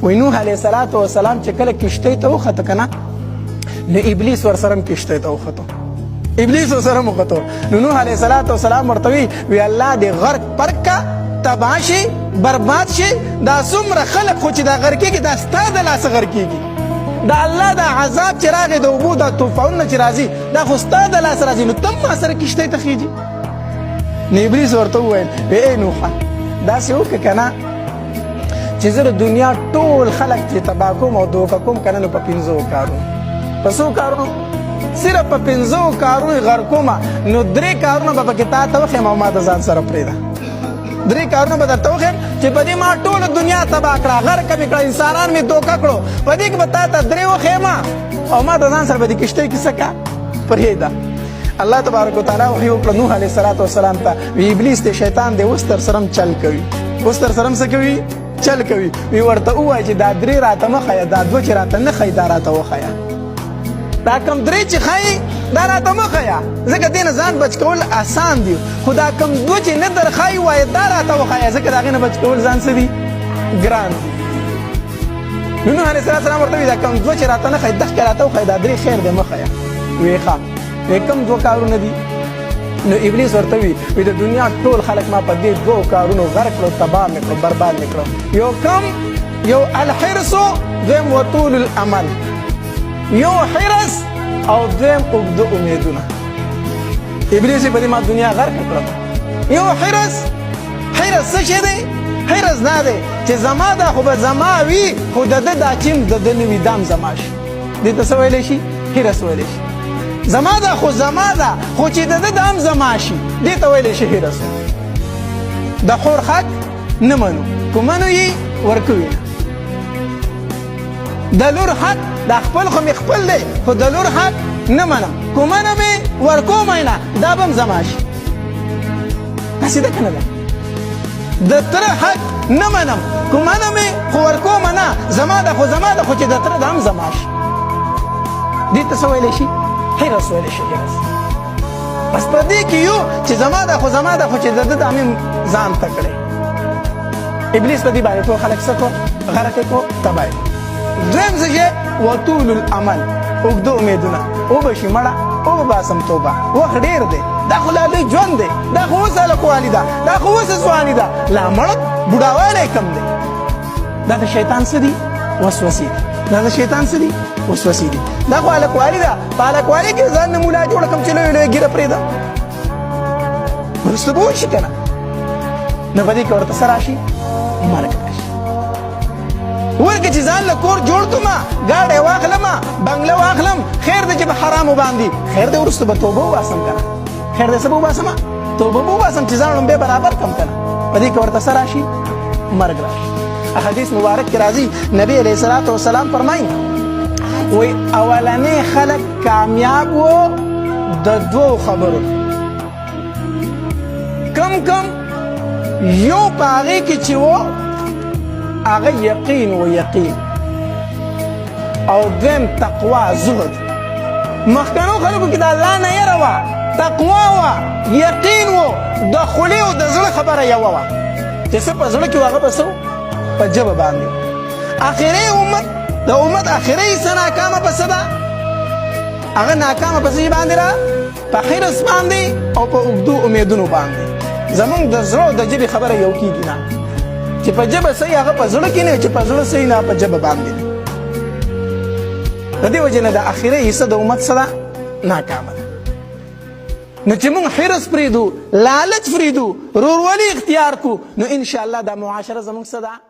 وی نوح علیه السلام چې کله کشتۍ ته وخته کنه نو ابلیس ورسره هم کشتۍ ته وخته ابلیس ورسره هم وخته نو نوح علیه السلام ورته وی الله دې غرق پرک کا تباه شي برباد شي دا څومره خلق خو چې دا غرق کېږي دا ستا د لاسه غرق کېږي دا الله دا عذاب چې راغی د اوبو دا طوفانونه چې راځي دا خو ستا د لاسه راځي نو ته ما سره کشتۍ ته خېږي نو ابلیس ورته وویل ای نوحه داسې وکړه کنه چې زه د دنیا ټول خلک چې تباه کوم او دوکه کوم کنه نو په 5 کارونو په څو کارونو صرف په 5 کارونو غر کومه نو 3 کارونه به پکې تا ته وښیم او ما د ځان سره پرېږده 3 کارونه به درته وښیم چې په دې ما ټوله دنیا تباه کړه غرقه مې کړه انسانان مې دوکه کړو په دې کې به تا ته 3 وښیم او ما د ځان سره به دې کشتۍ کې څه کا پرېږده الله تبارک وتعالی وحی وکړه نوح علیه السلام ته وی ابلیس دی شیطان دی اوس تر سره هم چل کوي اوس تر سره هم څه کوي چل کوي وی ورته ووایه چې دا 3 راته مه ښیه دا 2 چې راته نه ښیي دا راته وښیه دا کم 3 چې ښیي دا راته مه ښیه ځکه دې نه ځان بچ کول اسان دي خو دا کم 2 چې نه در ښیي وایه دا راته وښیه ځکه د هغې نه بچ کول ځان څه دي ګران دي نو نوح علیه السلام ورته وایي دا کم 2 چې راته نه ښیي دغه راته وښیه دا 3 خیر دی مه ښیه ویې ښه وی کم 2 کارونه دي نو ابلیس ورته وی د دنیا ټول خلک ما په دې 2 کارونو غرق کړو تباه مې کړو برباد مې کړو یو کم یو الحرص دویم وطول الامل یو حرص او دویم اوږده امیدونه ابلیس په دې ما دنیا غرق کړو یو حرص څه شی دی حرص دا دی چې زما دا خو به زما وي خو د ده دا چیم د ده نه وي دام زما شي دې ته څه ویلی شي حرص ویلی شي زما دا خو زما دا خو چې د ده دام زما شي دې ته ویلی شي حرص د خور حق نه منو که منو یې ورکوي د لور حق دا خپل خو مې خپل دی خو د لور حق نه منم که منم یې ورکومی نه دا به هم زما شي داسې ده که نه ده د تره حق نه منم که منم یې خو ورکومه نه زما ده خو زما ده خو چې د تره ده هم زما شي دې ته څه ویلی شي حرص ویلی شي حرص بس په دې کې یو چې زما ده خو زما ده خو چې د ده د امیم ځان ته کړی ابلیس په دې باندې ټول خلک څه کړو غرق یې کړو تباه یې دویم څه شی وطول الامل اوږده امیدونه وبه شي مړه وبباسم توبه وخت ډېر دی دا خو لا لوی ژوند دی دا خو اوس هلکوالي ده دا خو اوس ځواني ده لا مړه بوډاوالی کم دی دا د شیطان څه دي وسوسې دي دا د شیطان څه دي وسوسې دي دا خو هلکوالي ده په هلکوالي کې ځان نه مولا جوړه کړم چې لویه لویه ږیره پرېږده وروسته به وشي که نه نو په دې کې ورته څه راشي مرګ راشي ورکه چې ځان له کور جوړ کړمه ګاډی واخلمه بنګله واخلم خیر دی چې په حرامو باندې خیر دی وروسته به توبه وباسم که نه خیر دی څه به وباسمه توبه به وباسم چې ځان لومبی برابر کړم که نه په دې کې ورته څه راشي مرګ راشي حدیث مبارک کې راځي نبی علیه السلام فرمایي وی اولنې خلک کامیاب و د 2 خبرو کم یو په هغې کې چې و هغه یقین و یقین او دویم تقوا زهد مخکنو خلکو کې د الله نه یره وه تقوا وه یقین و د خولې او د زړه خبره یوه وه چې څه په زړه کې و هغه به څه په ژبه باندې اخري امت د امت اخري حصه ناکامه په څه ده هغه ناکامه په څه باندې ده په حرص باندې او په اوږدو امیدونو باندې زمونږ د زړه او د ژبې خبره یو کېږي نه چې په ژبه صحیح هغه په زړه کې نه چې په زړه صحیح نه په ژبه باندې د دې وجې نه د اخري حصه د امت څه ده ناکامه ده نو چې موږ حرص پرېږدو لالچ پرېږدو ورورولي اختیار کړو نو انشاءالله دا معاشره زموږ څه ده